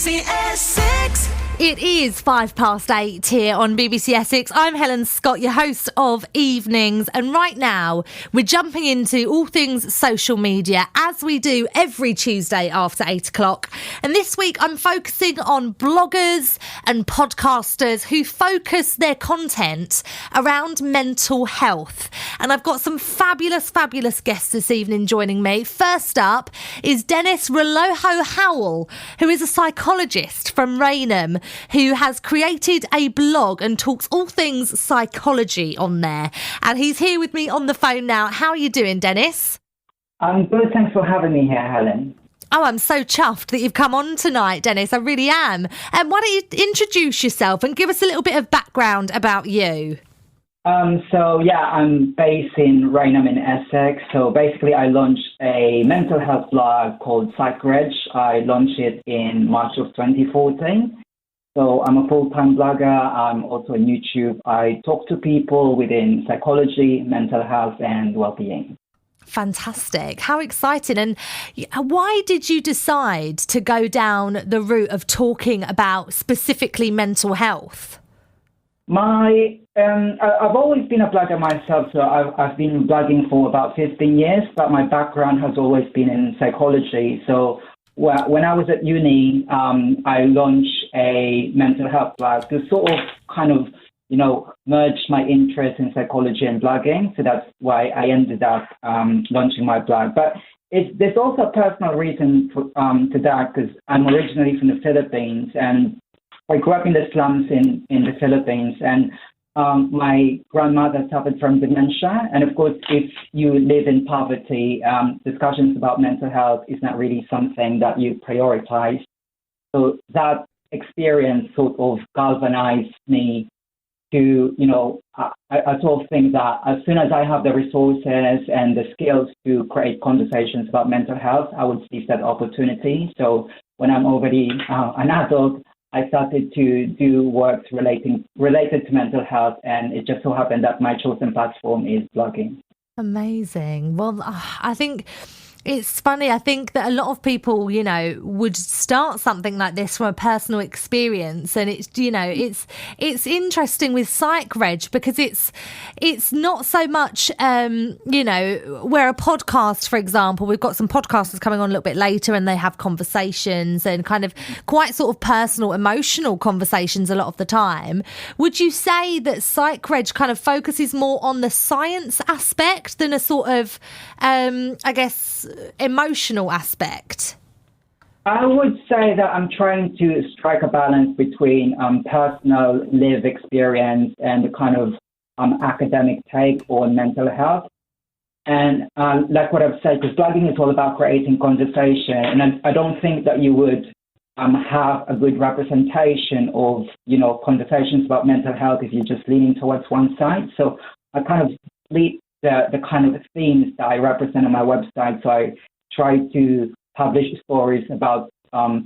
BBC Essex. It is 8:05 here on BBC Essex. I'm Helen Scott, your host of Evenings, and right now we're jumping into all things social media as we do every Tuesday after 8 o'clock. And this week I'm focusing on bloggers and podcasters who focus their content around mental health. And I've got some fabulous guests this evening joining me. First up is Dennis Relojo-Howell, who is a psychologist from Raynham, who has created a blog and talks all things psychology on there. And he's here with me on the phone now. How are you doing, Dennis? I'm good. Thanks for having me here, Helen. Oh, I'm so chuffed that you've come on tonight, Dennis. I really am. And why don't you introduce yourself and give us a little bit of background about you? I'm based in Raynham in Essex. So basically, I launched a mental health blog called DRH. I launched it in March of 2014. So I'm a full-time blogger. I'm also on YouTube. I talk to people within psychology, mental health, and well-being. Fantastic. How exciting. And why did you decide to go down the route of talking about specifically mental health? I've always been a blogger myself, so I've been blogging for about 15 years, but my background has always been in psychology. So when I was at uni, I launched a mental health blog to sort of merge my interest in psychology and blogging. So that's why I ended up launching my blog. But there's also a personal reason to that, because I'm originally from the Philippines, and I grew up in the slums in the Philippines, and my grandmother suffered from dementia. And of course, if you live in poverty, discussions about mental health is not really something that you prioritize. So that experience sort of galvanized me to, I sort of think that as soon as I have the resources and the skills to create conversations about mental health, I would seize that opportunity. So when I'm already an adult, I started to do work related to mental health, and it just so happened that my chosen platform is blogging. Amazing. Well, I think it's funny. I think that a lot of people, would start something like this from a personal experience, and it's interesting with PsychReg because it's not so much, where a podcast, for example, we've got some podcasters coming on a little bit later, and they have conversations and kind of quite sort of personal, emotional conversations a lot of the time. Would you say that PsychReg kind of focuses more on the science aspect than a sort of, emotional aspect? I would say that I'm trying to strike a balance between personal lived experience and the kind of academic take on mental health. And like what I've said, because blogging is all about creating conversation, and I don't think that you would have a good representation of, conversations about mental health if you're just leaning towards one side. So I kind of split the kind of themes that I represent on my website. So I try to publish stories about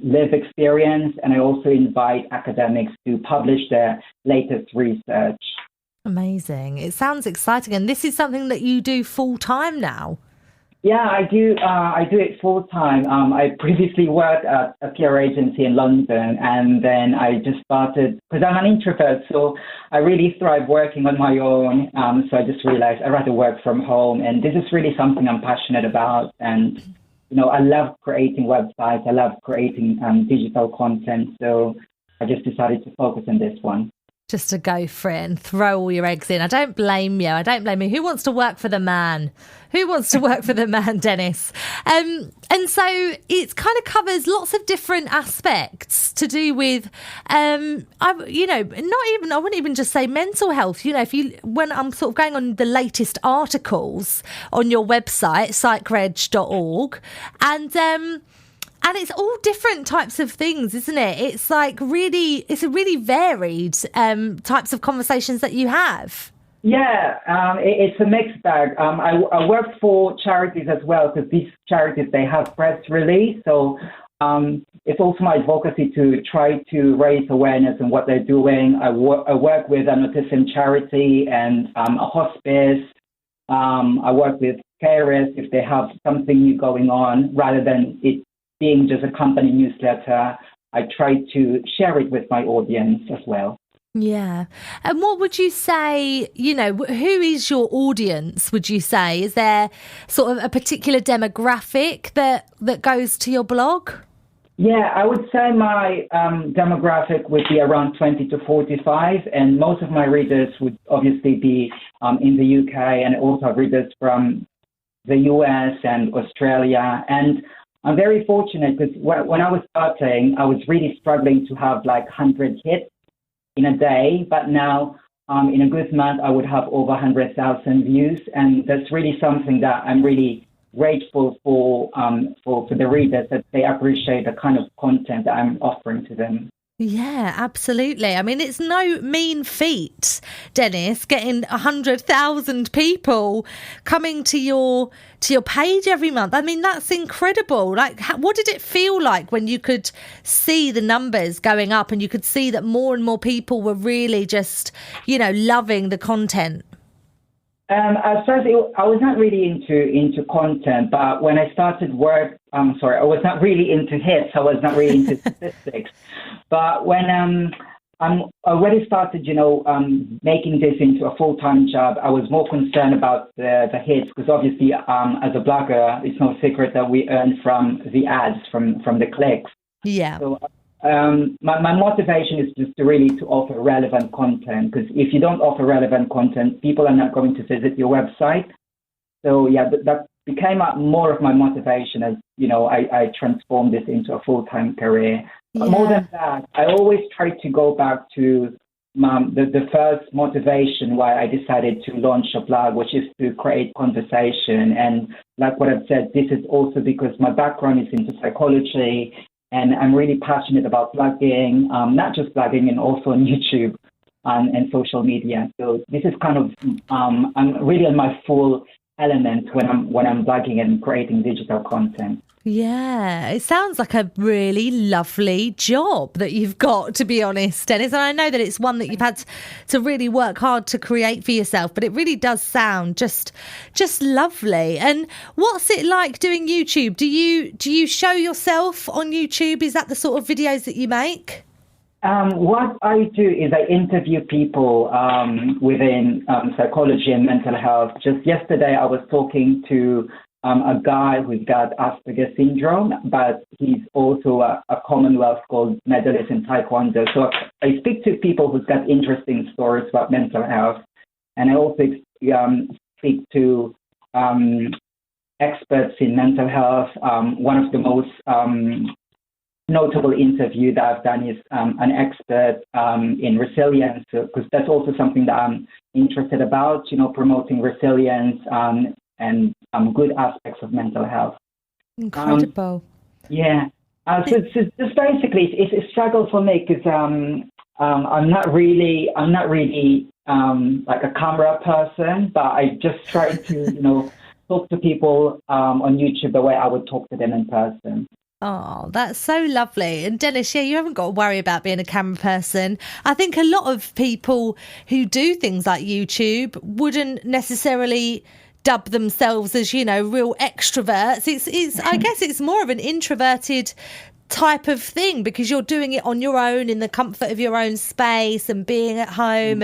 lived experience, and I also invite academics to publish their latest research. Amazing. It sounds exciting. And this is something that you do full time now? Yeah, I do. I do it full time. I previously worked at a PR agency in London, and then I just started, because I'm an introvert, so I really thrive working on my own. So I just realized I'd rather work from home, and this is really something I'm passionate about. And I love creating websites. I love creating digital content. So I just decided to focus on this one. Just to go for it and throw all your eggs in. I don't blame you. Who wants to work for the man? Who wants to work for the man, Dennis? And so it kind of covers lots of different aspects to do with, I wouldn't even just say mental health. When I'm sort of going on the latest articles on your website, psychreg.org, and it's all different types of things, isn't it? It's it's a really varied types of conversations that you have. Yeah, it's a mixed bag. I work for charities as well, because these charities, they have press release. So it's also my advocacy to try to raise awareness on what they're doing. I work with an autism charity and a hospice. I work with carers if they have something new going on, rather than it being just a company newsletter. I try to share it with my audience as well. Yeah. And what would you say, who is your audience, would you say? Is there sort of a particular demographic that goes to your blog? Yeah, I would say my demographic would be around 20 to 45, and most of my readers would obviously be in the UK, and also readers from the US and Australia. And I'm very fortunate because when I was starting, I was really struggling to have like 100 hits in a day, but now in a good month, I would have over 100,000 views, and that's really something that I'm really grateful for the readers, that they appreciate the kind of content that I'm offering to them. Yeah, absolutely. I mean, it's no mean feat, Dennis, getting 100,000 people coming to your page every month. I mean, that's incredible. Like, what did it feel like when you could see the numbers going up and you could see that more and more people were really just, loving the content? At first, I was not really into content, but when I started work, I was not really into hits. I was not really into statistics. But when I already started, making this into a full-time job, I was more concerned about the hits, because obviously, as a blogger, it's no secret that we earn from the ads, from the clicks. Yeah. So, my motivation is just to offer relevant content, because if you don't offer relevant content, people are not going to visit your website. So yeah, that became more of my motivation as, I transformed this into a full-time career. But more than that, I always try to go back to the first motivation why I decided to launch a blog, which is to create conversation. And like what I've said, this is also because my background is into psychology, and I'm really passionate about blogging, not just blogging, and also on YouTube and social media. So this is kind of, I'm really in my full element when I'm blogging and creating digital content. Yeah, it sounds like a really lovely job that you've got, to be honest, Dennis. And I know that it's one that you've had to really work hard to create for yourself, but it really does sound just lovely. And what's it like doing YouTube? Do you show yourself on YouTube? Is that the sort of videos that you make? What I do is I interview people within psychology and mental health. Just yesterday, I was talking to a guy who's got Asperger's syndrome, but he's also a Commonwealth gold medalist in Taekwondo. So I speak to people who've got interesting stories about mental health, and I also speak to experts in mental health. One of the most notable interview that I've done is an expert in resilience, because that's also something that I'm interested about, promoting resilience and good aspects of mental health. Incredible. So just basically, it's a struggle for me, because I'm not really like a camera person, but I just try to talk to people on YouTube the way I would talk to them in person. Oh, that's so lovely. And Dennis, you haven't got to worry about being a camera person. I think a lot of people who do things like YouTube wouldn't necessarily dub themselves as, real extroverts. It's I guess it's more of an introverted type of thing, because you're doing it on your own in the comfort of your own space and being at home.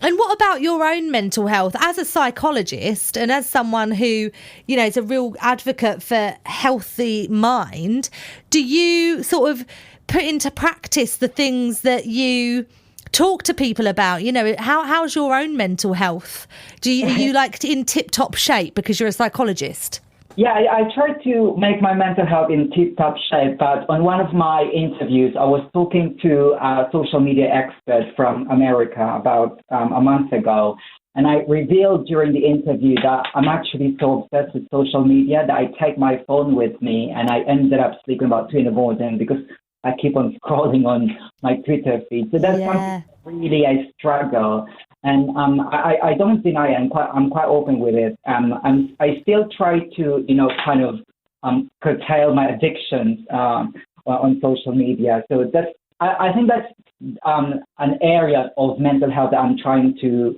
And what about your own mental health as a psychologist and as someone who, is a real advocate for healthy mind? Do you sort of put into practice the things that you talk to people about? How's your own mental health? Are you like in tip-top shape because you're a psychologist? Yeah, I try to make my mental health in tip-top shape, but on one of my interviews, I was talking to a social media expert from America about a month ago, and I revealed during the interview that I'm actually so obsessed with social media that I take my phone with me, and I ended up sleeping about 2 a.m. because I keep on scrolling on my Twitter feed. So that's something really I struggle. And I don't deny it. I'm quite open with it. I still try to, kind of curtail my addictions on social media. So I think that's an area of mental health that I'm trying to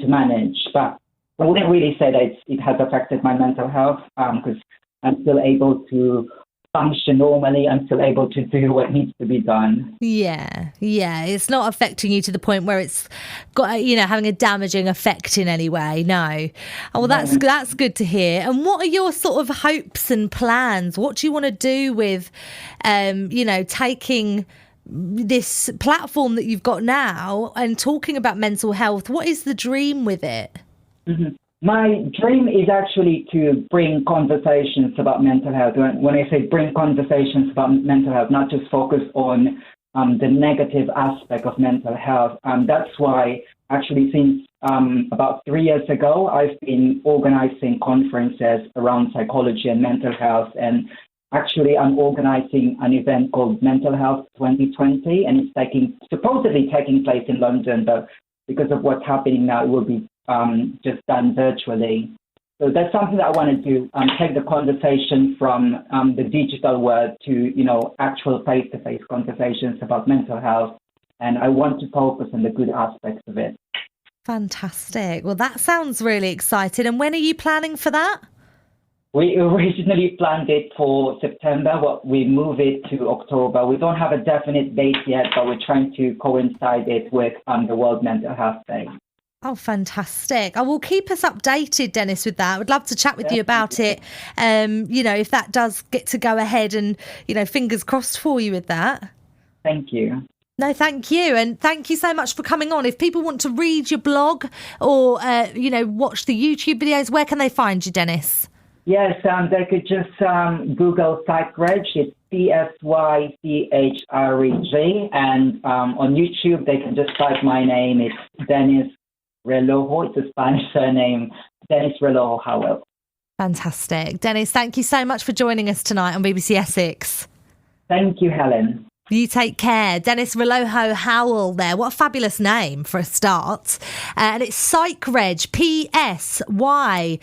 manage. But I wouldn't really say that it has affected my mental health, because I'm still able to function normally and still able to do what needs to be done. Yeah. It's not affecting you to the point where it's got, having a damaging effect in any way. No. Oh, well, that's good to hear. And what are your sort of hopes and plans? What do you want to do with, taking this platform that you've got now and talking about mental health? What is the dream with it? Mm-hmm. My dream is actually to bring conversations about mental health. When I say bring conversations about mental health, not just focus on the negative aspect of mental health. That's why actually since about 3 years ago, I've been organizing conferences around psychology and mental health. And actually, I'm organizing an event called Mental Health 2020, and it's supposedly taking place in London, but because of what's happening now, it will be just done virtually. So that's something that I want to do, take the conversation from the digital world to, actual face-to-face conversations about mental health. And I want to focus on the good aspects of it. Fantastic. Well, that sounds really exciting. And when are you planning for that? We originally planned it for September, but we moved it to October. We don't have a definite date yet, but we're trying to coincide it with the World Mental Health Day. Oh, fantastic. I will keep us updated, Dennis, with that. I would love to chat with you about it, if that does get to go ahead and, fingers crossed for you with that. Thank you. No, thank you. And thank you so much for coming on. If people want to read your blog or, watch the YouTube videos, where can they find you, Dennis? Yes, they could just Google PsychReg. It's PsychReg. And on YouTube, they can just type my name. It's Dennis Relojo. It's a Spanish surname, Dennis Relojo-Howell. Fantastic. Dennis, thank you so much for joining us tonight on BBC Essex. Thank you, Helen. You take care. Dennis Relojo-Howell there. What a fabulous name for a start. And it's PsychReg, PSYCHREG,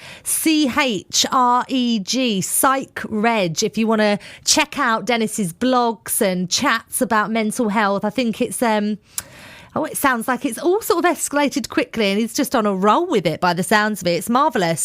PsychReg. If you want to check out Dennis's blogs and chats about mental health, I think it's... it sounds like it's all sort of escalated quickly and he's just on a roll with it by the sounds of it. It's marvellous.